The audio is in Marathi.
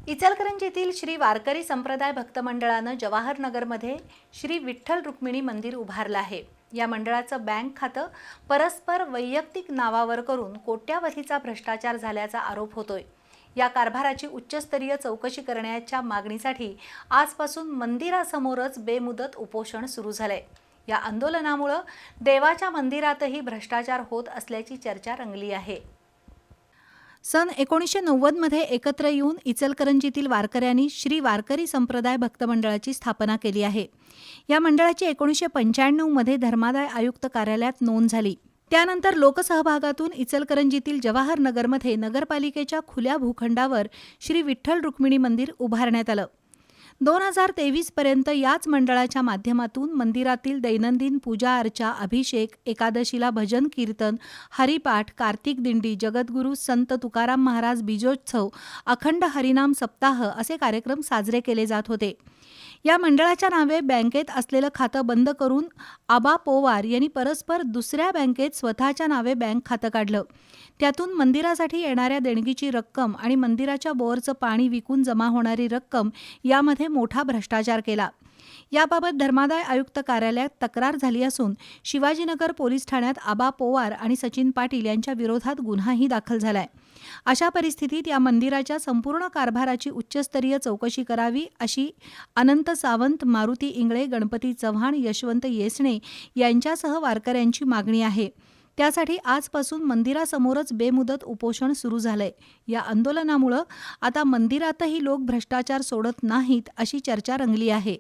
इचलकरंजीतील श्री वारकरी संप्रदाय भक्त मंडळानं जवाहरनगरमध्ये श्री विठ्ठल रुक्मिणी मंदिर उभारलं आहे। या मंडळाचं बँक खातं परस्पर वैयक्तिक नावावर करून कोट्यावधीचा भ्रष्टाचार झाल्याचा आरोप होतोय। या कारभाराची उच्चस्तरीय चौकशी करण्याच्या मागणीसाठी आजपासून मंदिरासमोरच बेमुदत उपोषण सुरू झालंय। या आंदोलनामुळे देवाच्या मंदिरातही भ्रष्टाचार होत असल्याची चर्चा रंगली आहे। सन 1990 मध्ये एकत्र येऊन इचलकरंजीतील वारकऱ्यांनी श्री वारकरी संप्रदाय भक्त मंडळाची स्थापना केली आहे। या मंडळाची 1995 मध्ये धर्मादाय आयुक्त कार्यालयात नोंद झाली। त्यानंतर लोकसहभागातून इचलकरंजीतील जवाहरनगरमध्ये नगरपालिकेच्या खुल्या भूखंडावर श्री विठ्ठल रुक्मिणी मंदिर उभारण्यात आलं। 2023 पर्यंत याच मंडळाच्या माध्यमातून मंदिरातील दैनंदिन पूजा अर्चा, अभिषेक, एकादशीला भजन कीर्तन, हरिपाठ, कार्तिक दिंडी, जगद्गुरू संत तुकाराम महाराज बीजोत्सव, अखंड हरिनाम सप्ताह असे कार्यक्रम साजरे केले जात होते। या मंडळाच्या नावे बँकेत असलेलं खातं बंद करून आबा पोवार यांनी परस्पर दुसऱ्या बँकेत स्वतःच्या नावे बँक खातं काढलं। त्यातून मंदिरासाठी येणाऱ्या देणगीची रक्कम आणि मंदिराच्या बोरचं पाणी विकून जमा होणारी रक्कम यामध्ये मोठा भ्रष्टाचार केला। याबाबत धर्मादाय आयुक्त कार्यालयात तक्रार झाली असून शिवाजीनगर पोलीस ठाण्यात आबा पोवार आणि सचिन पाटील यांच्या विरोधात गुन्हाही दाखल झालाय। अशा परिस्थितीत या मंदिराच्या संपूर्ण कारभाराची उच्चस्तरीय चौकशी करावी अशी अनंत सावंत, मारुती इंगळे, गणपती चव्हाण, यशवंत येसणे यांच्यासह वारकऱ्यांची मागणी आहे। त्यासाठी आजपासून मंदिरासमोरच बेमुदत उपोषण सुरू झालंय। या आंदोलनामुळे आता मंदिरातही लोक भ्रष्टाचार सोडत नाहीत अशी चर्चा रंगली आहे।